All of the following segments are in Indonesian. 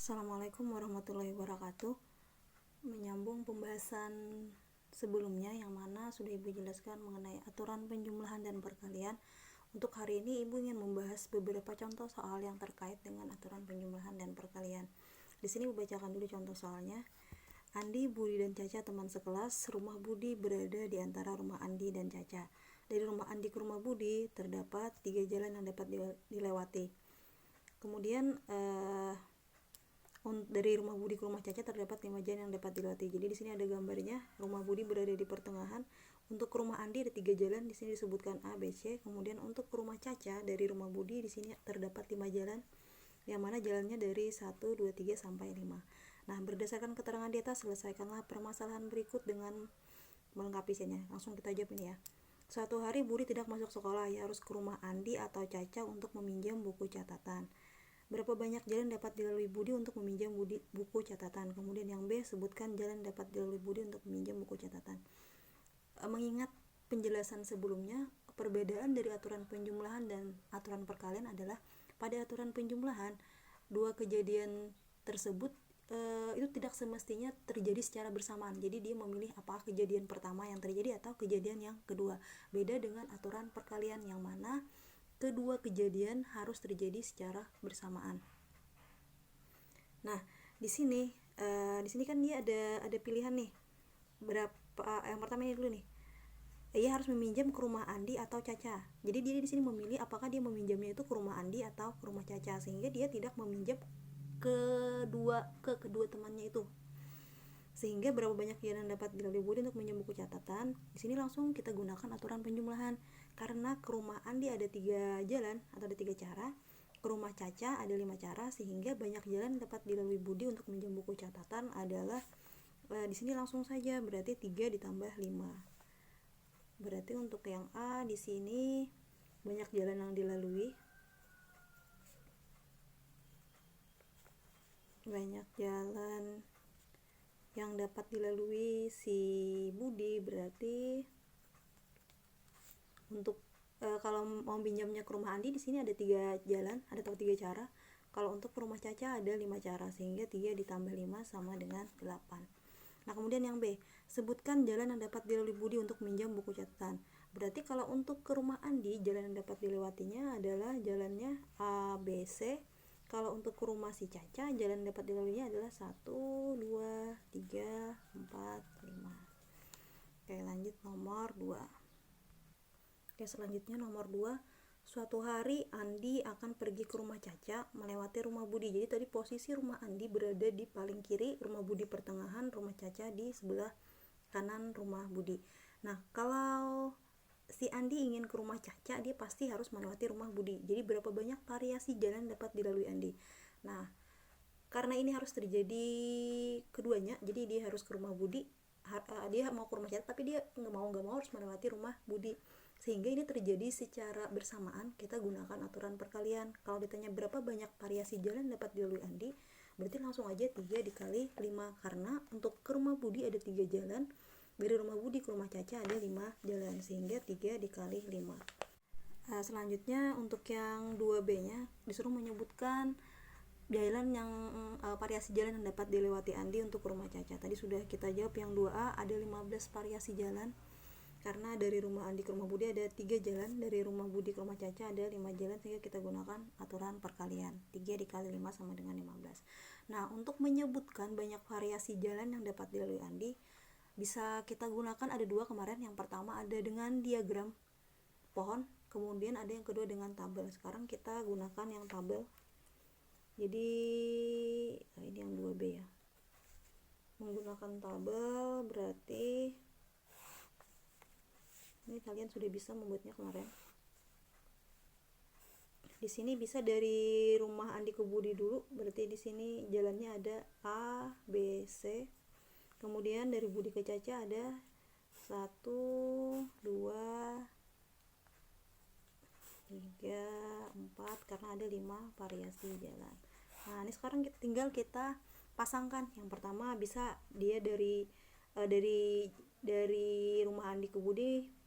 Assalamualaikum warahmatullahi wabarakatuh. Menyambung pembahasan sebelumnya yang mana sudah Ibu jelaskan mengenai aturan penjumlahan dan perkalian. Untuk hari ini Ibu ingin membahas beberapa contoh soal yang terkait dengan aturan penjumlahan dan perkalian. Di sini Ibu bacakan dulu contoh soalnya. Andi, Budi, dan Caca teman sekelas. Rumah Budi berada di antara rumah Andi dan Caca. Dari rumah Andi ke rumah Budi terdapat 3 jalan yang dapat dilewati. Kemudian dari rumah Budi ke rumah Caca terdapat 5 jalan yang dapat dilewati. Jadi di sini ada gambarnya, rumah Budi berada di pertengahan. Untuk ke rumah Andi ada 3 jalan, di sini disebutkan A, B, C. Kemudian untuk ke rumah Caca dari rumah Budi di sini terdapat 5 jalan, yang mana jalannya dari 1, 2, 3 sampai 5. Nah, berdasarkan keterangan di atas, selesaikanlah permasalahan berikut dengan melengkapi isinya. Langsung kita jawab ini ya. Suatu hari Budi tidak masuk sekolah, ia harus ke rumah Andi atau Caca untuk meminjam buku catatan. Berapa banyak jalan dapat dilalui Budi untuk meminjam buku catatan? Kemudian yang B, sebutkan jalan dapat dilalui Budi untuk meminjam buku catatan. Mengingat penjelasan sebelumnya, perbedaan dari aturan penjumlahan dan aturan perkalian adalah pada aturan penjumlahan, dua kejadian tersebut itu tidak semestinya terjadi secara bersamaan. Jadi dia memilih apakah kejadian pertama yang terjadi atau kejadian yang kedua. Beda dengan aturan perkalian yang mana kedua kejadian harus terjadi secara bersamaan. Nah, di sini kan dia ada pilihan nih. Yang pertama ini dulu nih. Ia harus meminjam ke rumah Andi atau Caca. Jadi dia di sini memilih apakah dia meminjamnya itu ke rumah Andi atau ke rumah Caca, sehingga dia tidak meminjam ke kedua temannya itu. Sehingga berapa banyak jalan dapat dilalui Budi untuk meminjam buku catatan? Di sini langsung kita gunakan aturan penjumlahan. Karena ke rumah Andi ada 3 jalan atau ada 3 cara, ke rumah Caca ada 5 cara, sehingga banyak jalan dapat dilalui Budi untuk meminjam buku catatan adalah di sini langsung saja, berarti 3 ditambah 5. Berarti untuk yang A di sini banyak jalan yang dilalui. Banyak jalan yang dapat dilalui si Budi, berarti untuk kalau mau pinjamnya ke rumah Andi di sini ada 3 jalan, ada 3 cara. Kalau untuk ke rumah Caca ada 5 cara, sehingga 3 ditambah 5 sama dengan 8. Nah, kemudian yang B, sebutkan jalan yang dapat dilalui Budi untuk minjam buku catatan. Berarti kalau untuk ke rumah Andi, jalan yang dapat dilewatinya adalah jalannya A, B, C. Kalau untuk ke rumah si Caca, jalan yang dapat dilaluinya adalah 1, 2, 3, 4, 5. Oke, lanjut nomor 2. Oke, selanjutnya nomor 2. Suatu hari Andi akan pergi ke rumah Caca melewati rumah Budi. Jadi tadi posisi rumah Andi berada di paling kiri, rumah Budi pertengahan, rumah Caca di sebelah kanan rumah Budi. Nah, kalau si Andi ingin ke rumah Caca, dia pasti harus melewati rumah Budi. Jadi berapa banyak variasi jalan dapat dilalui Andi? Nah, karena ini harus terjadi keduanya, jadi dia harus ke rumah Budi. Dia mau ke rumah Caca, tapi dia nggak mau harus melewati rumah Budi. Sehingga ini terjadi secara bersamaan, kita gunakan aturan perkalian. Kalau ditanya berapa banyak variasi jalan dapat dilalui Andi, berarti langsung aja 3 dikali 5. Karena untuk ke rumah Budi ada 3 jalan, dari rumah Budi ke rumah Caca ada 5 jalan, sehingga 3 dikali 5. Selanjutnya untuk yang 2B nya disuruh menyebutkan jalan yang variasi jalan yang dapat dilewati Andi untuk ke rumah Caca. Tadi sudah kita jawab yang 2A, ada 15 variasi jalan. Karena dari rumah Andi ke rumah Budi ada 3 jalan, dari rumah Budi ke rumah Caca ada 5 jalan, sehingga kita gunakan aturan perkalian. 3 dikali 5 sama dengan 15. Nah, untuk menyebutkan banyak variasi jalan yang dapat dilalui Andi, bisa kita gunakan ada 2 kemarin. Yang pertama ada dengan diagram pohon, kemudian ada yang kedua dengan tabel. Sekarang kita gunakan yang tabel. Jadi ini yang 2B ya. Menggunakan tabel berarti ini kalian sudah bisa membuatnya kemarin. Di sini bisa dari rumah Andi ke Budi dulu, berarti di sini jalannya ada A, B, C. Kemudian dari Budi ke Caca ada 1, 2, 3, 4, karena ada 5 variasi jalan. Nah, ini sekarang tinggal kita pasangkan. Yang pertama bisa dia dari rumah Andi ke Budi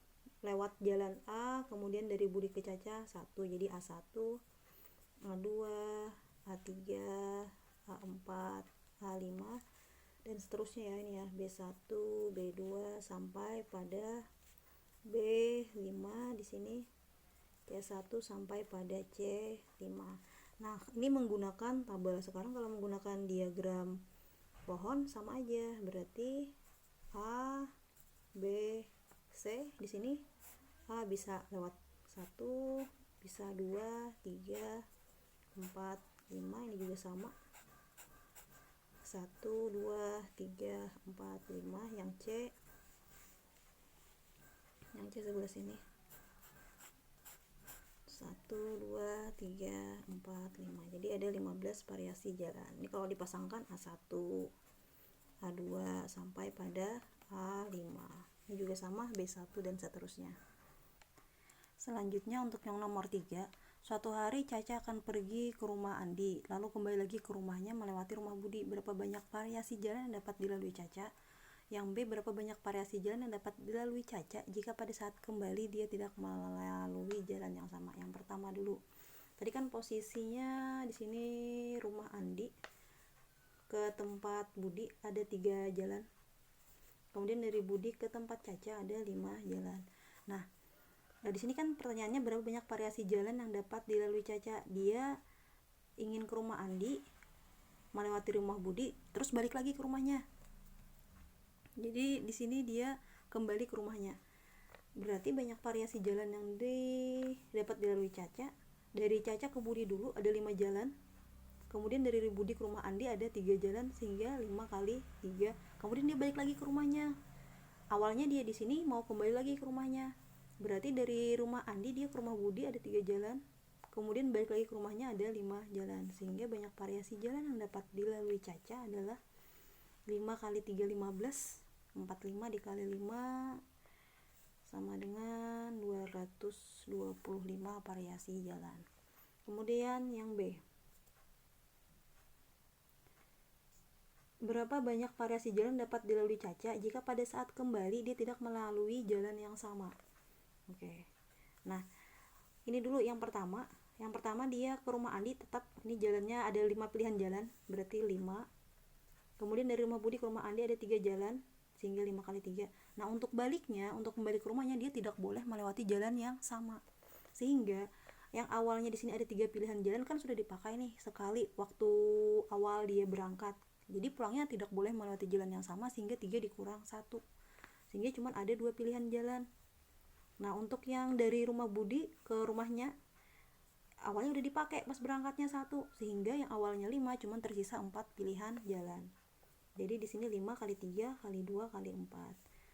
lewat jalan A, kemudian dari Budi ke Caca 1, jadi A1, A2, A3, A4, A5 dan seterusnya ya, ini ya B1, B2 sampai pada B5 di sini, C1 sampai pada C5. Nah, ini menggunakan tabel. Sekarang kalau menggunakan diagram pohon sama aja, berarti A, B, C di sini A bisa lewat 1, bisa 2, 3, 4, 5, ini juga sama 1, 2, 3, 4, 5. Yang C sebelah sini 1, 2, 3, 4, 5. Jadi ada 15 variasi jalan. Ini kalau dipasangkan A1, A2 sampai pada A5. Ini juga sama B1 dan seterusnya. Selanjutnya untuk yang nomor 3, suatu hari Caca akan pergi ke rumah Andi, lalu kembali lagi ke rumahnya melewati rumah Budi. Berapa banyak variasi jalan yang dapat dilalui Caca? Yang B, berapa banyak variasi jalan yang dapat dilalui Caca jika pada saat kembali dia tidak melalui jalan yang sama? Yang pertama dulu. Tadi kan posisinya di sini rumah Andi ke tempat Budi ada 3 jalan. Kemudian dari Budi ke tempat Caca ada 5 jalan. Nah, di sini kan pertanyaannya berapa banyak variasi jalan yang dapat dilalui Caca. Dia ingin ke rumah Andi, melewati rumah Budi, terus balik lagi ke rumahnya. Jadi di sini dia kembali ke rumahnya. Berarti banyak variasi jalan yang dapat dilalui Caca. Dari Caca ke Budi dulu ada 5 jalan. Kemudian dari Budi ke rumah Andi ada 3 jalan, sehingga 5 kali 3. Kemudian dia balik lagi ke rumahnya. Awalnya dia di sini mau kembali lagi ke rumahnya. Berarti dari rumah Andi dia ke rumah Budi ada 3 jalan. Kemudian balik lagi ke rumahnya ada 5 jalan. Sehingga banyak variasi jalan yang dapat dilalui Caca adalah 5 kali 3 15. 45 dikali 5 sama dengan 225 variasi jalan. Kemudian yang B, berapa banyak variasi jalan dapat dilalui Caca jika pada saat kembali dia tidak melalui jalan yang sama? Oke. Nah, ini dulu yang pertama. Yang pertama dia ke rumah Andi, tetap ini jalannya ada 5 pilihan jalan, berarti 5. Kemudian dari rumah Budi ke rumah Andi ada 3 jalan, sehingga 5 kali 3. Nah, untuk baliknya, untuk kembali ke rumahnya dia tidak boleh melewati jalan yang sama. Sehingga yang awalnya di sini ada 3 pilihan jalan kan sudah dipakai nih sekali waktu awal dia berangkat. Jadi pulangnya tidak boleh melewati jalan yang sama, sehingga 3 dikurang 1. Sehingga cuma ada 2 pilihan jalan. Nah, untuk yang dari rumah Budi ke rumahnya awalnya udah dipakai pas berangkatnya 1, sehingga yang awalnya 5 cuma tersisa 4 pilihan jalan. Jadi di sini 5 kali 3 kali 2 kali 4.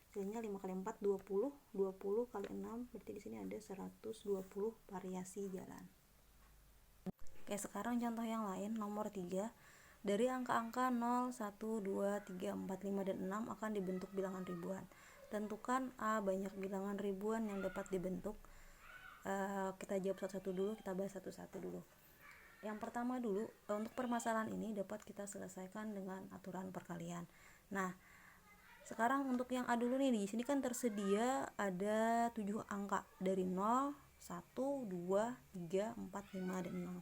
Hasilnya 5 kali 4 20, 20 kali 6 berarti di sini ada 120 variasi jalan. Oke, sekarang contoh yang lain nomor 3. Dari angka-angka 0, 1, 2, 3, 4, 5 dan 6 akan dibentuk bilangan ribuan. Tentukan A banyak bilangan ribuan yang dapat dibentuk. Kita jawab satu-satu dulu, kita bahas satu-satu dulu. Yang pertama dulu, untuk permasalahan ini dapat kita selesaikan dengan aturan perkalian. Nah, sekarang untuk yang A dulu nih, di sini kan tersedia ada 7 angka dari 0, 1, 2, 3, 4, 5 dan 6.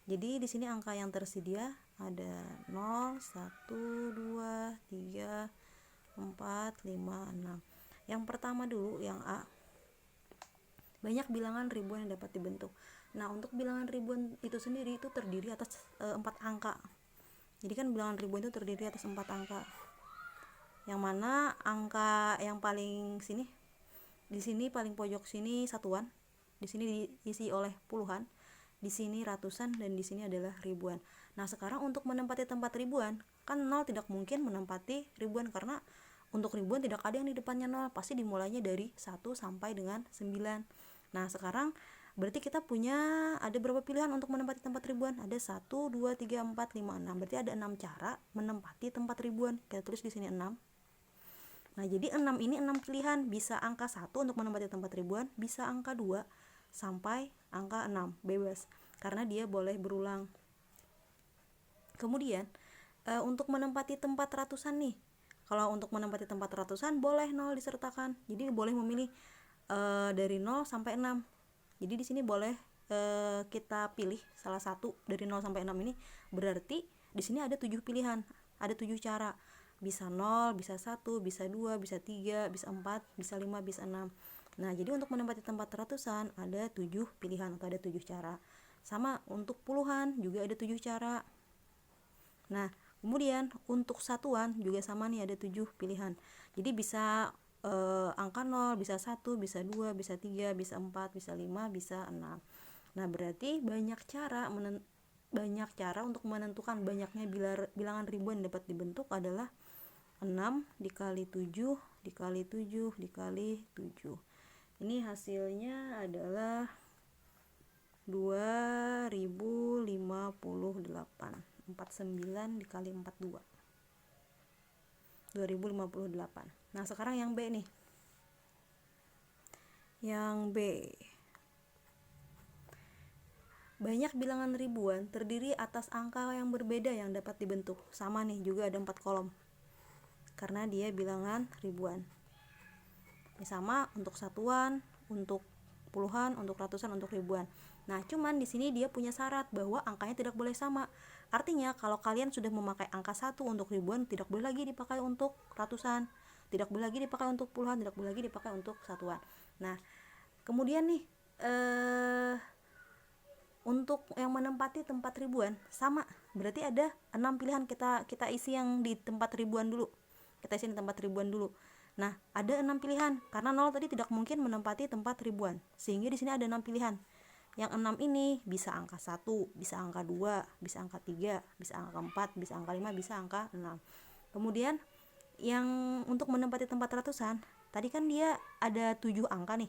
Jadi di sini angka yang tersedia ada 0, 1, 2, 3, 4, 5, 6. Yang pertama dulu yang A, banyak bilangan ribuan yang dapat dibentuk. Nah, untuk bilangan ribuan itu sendiri itu terdiri atas 4 angka. Jadi kan bilangan ribuan itu terdiri atas 4 angka. Yang mana angka yang paling sini, di sini paling pojok sini satuan, di sini diisi oleh puluhan, di sini ratusan, dan di sini adalah ribuan. Nah, sekarang untuk menempati tempat ribuan, kan 0 tidak mungkin menempati ribuan karena untuk ribuan tidak ada yang di depannya 0, pasti dimulainya dari 1 sampai dengan 9. Nah, sekarang berarti kita punya ada berapa pilihan untuk menempati tempat ribuan? Ada 1, 2, 3, 4, 5, 6. Berarti ada 6 cara menempati tempat ribuan. Kita tulis di sini 6. Nah, jadi 6 ini 6 pilihan. Bisa angka 1 untuk menempati tempat ribuan, bisa angka 2 sampai angka 6, bebas. Karena dia boleh berulang. Kemudian, untuk menempati tempat ratusan nih. Kalau untuk menempati tempat ratusan boleh 0 disertakan. Jadi boleh memilih dari 0 sampai 6. Jadi di sini boleh kita pilih salah satu dari 0 sampai 6 ini. Berarti di sini ada 7 pilihan. ada 7 cara. Bisa 0, bisa 1, bisa 2, bisa 3, bisa 4, bisa 5, bisa 6. Nah, jadi untuk menempati tempat ratusan ada 7 pilihan atau ada 7 cara. Sama untuk puluhan juga ada 7 cara. Nah, kemudian untuk satuan juga sama nih, ada 7 pilihan. Jadi bisa angka 0, bisa 1, bisa 2, bisa 3, bisa 4, bisa 5, bisa 6. Nah, berarti banyak cara untuk menentukan banyaknya bilangan ribuan dapat dibentuk adalah 6 dikali 7 dikali 7 dikali 7. Ini hasilnya adalah 2058. 49 dikali 42. 2058. Nah, sekarang yang B nih. Yang B. Banyak bilangan ribuan terdiri atas angka yang berbeda yang dapat dibentuk. Sama nih, juga ada 4 kolom. Karena dia bilangan ribuan. Ini sama untuk satuan, untuk puluhan, untuk ratusan, untuk ribuan. Nah, cuman di sini dia punya syarat bahwa angkanya tidak boleh sama. Artinya kalau kalian sudah memakai angka 1 untuk ribuan, tidak boleh lagi dipakai untuk ratusan, tidak boleh lagi dipakai untuk puluhan, tidak boleh lagi dipakai untuk satuan. Nah, kemudian nih untuk yang menempati tempat ribuan sama, berarti ada 6 pilihan. Kita isi yang di tempat ribuan dulu. Nah, ada 6 pilihan karena 0 tadi tidak mungkin menempati tempat ribuan. Sehingga di sini ada 6 pilihan. Yang 6 ini bisa angka 1, bisa angka 2, bisa angka 3, bisa angka 4, bisa angka 5, bisa angka 6. Kemudian yang untuk menempati tempat ratusan, tadi kan dia ada 7 angka nih.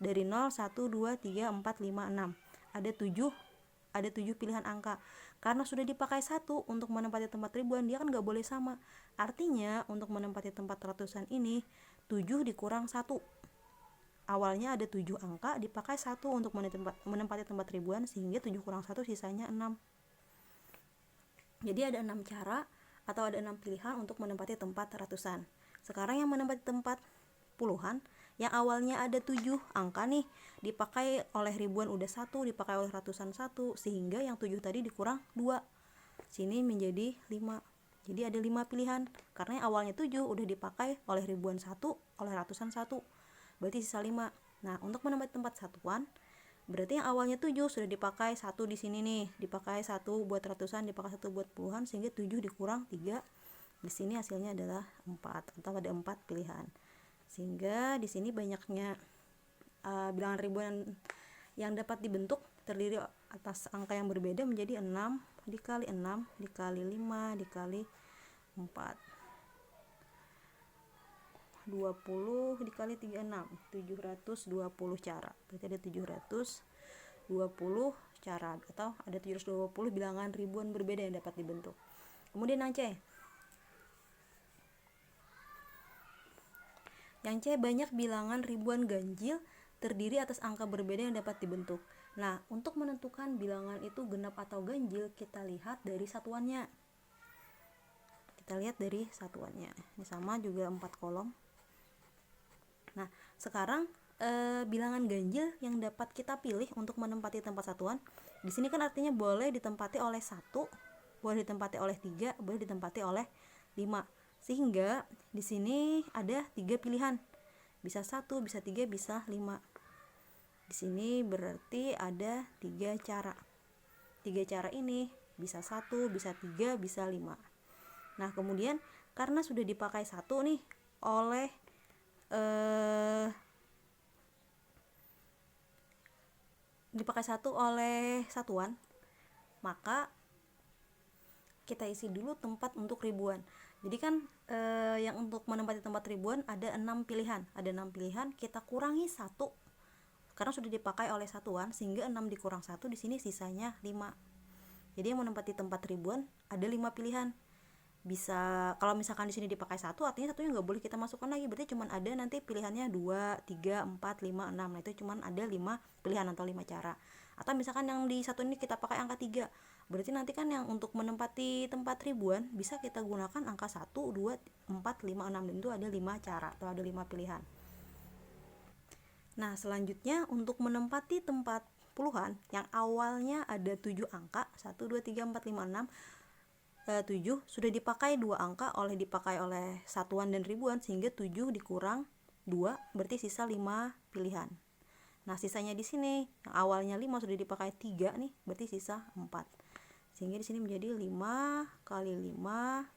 Dari 0, 1, 2, 3, 4, 5, 6. Ada 7 pilihan angka. Karena sudah dipakai 1 untuk menempati tempat ribuan, dia kan gak boleh sama. Artinya untuk menempati tempat ratusan ini 7 dikurang 1. Awalnya ada 7 angka, dipakai 1 untuk menempati tempat ribuan, sehingga 7 kurang 1 sisanya 6. Jadi ada 6 cara atau ada 6 pilihan untuk menempati tempat ratusan. Sekarang yang menempati tempat puluhan, yang awalnya ada 7 angka nih, dipakai oleh ribuan udah 1, dipakai oleh ratusan 1, sehingga yang 7 tadi dikurang 2. Sini menjadi 5. Jadi ada 5 pilihan. Karena yang awalnya 7 udah dipakai oleh ribuan 1, oleh ratusan 1. Berarti sisa 5. Nah, untuk menempati tempat satuan, berarti yang awalnya 7 sudah dipakai 1 di sini nih, dipakai 1 buat ratusan, dipakai 1 buat puluhan, sehingga 7 dikurang 3. Di sini hasilnya adalah 4 atau ada 4 pilihan. Sehingga di sini banyaknya bilangan ribuan yang dapat dibentuk terdiri atas angka yang berbeda menjadi 6 dikali 6 dikali 5 dikali 4. 20 dikali 36, 720 cara. Berarti ada 720 cara atau ada 720 bilangan ribuan berbeda yang dapat dibentuk. Kemudian yang C. Yang C, banyak bilangan ribuan ganjil terdiri atas angka berbeda yang dapat dibentuk. Nah, untuk menentukan bilangan itu genap atau ganjil, kita lihat dari satuannya. Ini sama juga 4 kolom. Nah, sekarang bilangan ganjil yang dapat kita pilih untuk menempati tempat satuan, di sini kan artinya boleh ditempati oleh 1, boleh ditempati oleh 3, boleh ditempati oleh 5. Sehingga di sini ada 3 pilihan. Bisa 1, bisa 3, bisa 5. Di sini berarti ada 3 cara. 3 cara ini bisa 1, bisa 3, bisa 5. Nah, kemudian karena sudah dipakai 1 nih oleh satuan, maka kita isi dulu tempat untuk ribuan. Jadi kan yang untuk menempati tempat ribuan ada 6 pilihan. Ada 6 pilihan, kita kurangi 1 karena sudah dipakai oleh satuan, sehingga 6 dikurang 1 di sini sisanya 5. Jadi yang menempati tempat ribuan ada 5 pilihan. Bisa, kalau misalkan di sini dipakai 1, artinya satunya nggak boleh kita masukkan lagi, berarti cuma ada nanti pilihannya 2, 3, 4, 5, 6. Nah, itu cuma ada 5 pilihan atau 5 cara. Atau misalkan yang di satu ini kita pakai angka 3, berarti nanti kan yang untuk menempati tempat ribuan bisa kita gunakan angka 1, 2, 4, 5, 6, dan itu ada 5 cara atau ada 5 pilihan. Nah, selanjutnya untuk menempati tempat puluhan yang awalnya ada 7 angka, 1, 2, 3, 4, 5, 6, 7 sudah dipakai 2 angka dipakai oleh satuan dan ribuan, sehingga 7 dikurang 2 berarti sisa 5 pilihan. Nah, sisanya di sini yang awalnya 5 sudah dipakai 3 nih, berarti sisa 4. Sehingga di sini menjadi 5 kali 5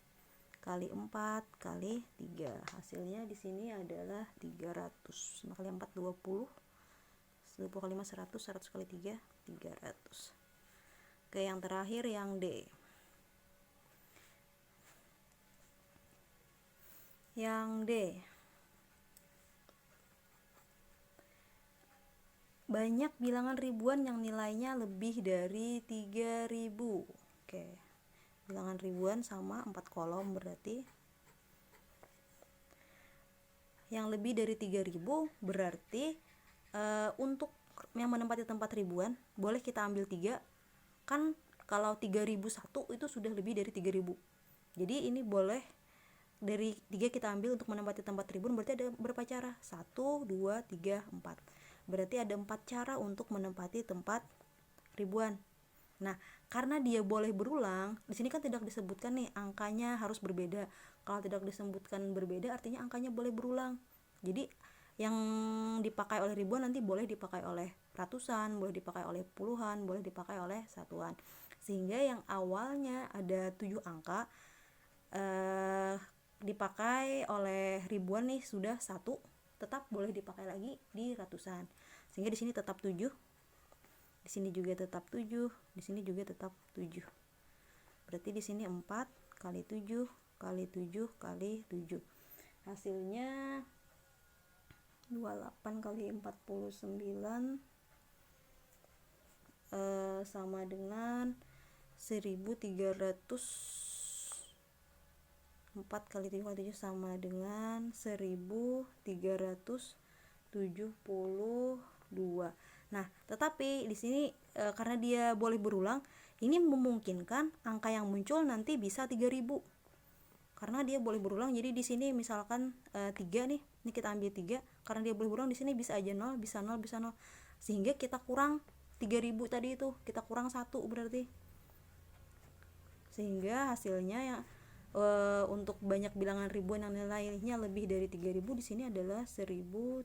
kali 4 kali 3. Hasilnya di sini adalah 300. 5 kali 4 20. 20 kali 5 100, 100 kali 3 300. Oke, yang terakhir yang D. Yang D. Banyak bilangan ribuan yang nilainya lebih dari 3000. Oke. Bilangan ribuan sama 4 kolom berarti. Yang lebih dari 3000 berarti untuk yang menempati tempat ribuan boleh kita ambil 3. Kan kalau 3001 itu sudah lebih dari 3000. Jadi ini boleh dari 3 kita ambil untuk menempati tempat ribuan, berarti ada berapa cara? 1, 2, 3, 4. Berarti ada 4 cara untuk menempati tempat ribuan. Nah, karena dia boleh berulang, di sini kan tidak disebutkan nih angkanya harus berbeda. Kalau tidak disebutkan berbeda artinya angkanya boleh berulang. Jadi yang dipakai oleh ribuan nanti boleh dipakai oleh ratusan, boleh dipakai oleh puluhan, boleh dipakai oleh satuan. Sehingga yang awalnya ada 7 angka dipakai oleh ribuan nih sudah 1, tetap boleh dipakai lagi di ratusan. Sehingga di sini tetap 7. Di sini juga tetap 7, di sini juga tetap 7. Berarti di sini 4 kali 7 kali 7 kali 7. Hasilnya 28 kali 49 sama dengan 1300. 4 kali 7 kali 7 sama dengan 1372. Nah, tetapi di sini karena dia boleh berulang, ini memungkinkan angka yang muncul nanti bisa 3000. Karena dia boleh berulang, jadi di sini misalkan 3 nih, ini kita ambil 3, karena dia boleh berulang di sini bisa aja 0, bisa 0, bisa 0. Sehingga kita kurang 3000 tadi itu, kita kurang 1 berarti. Sehingga hasilnya yang untuk banyak bilangan ribuan yang nilainya lebih dari 3000 di sini adalah 1370.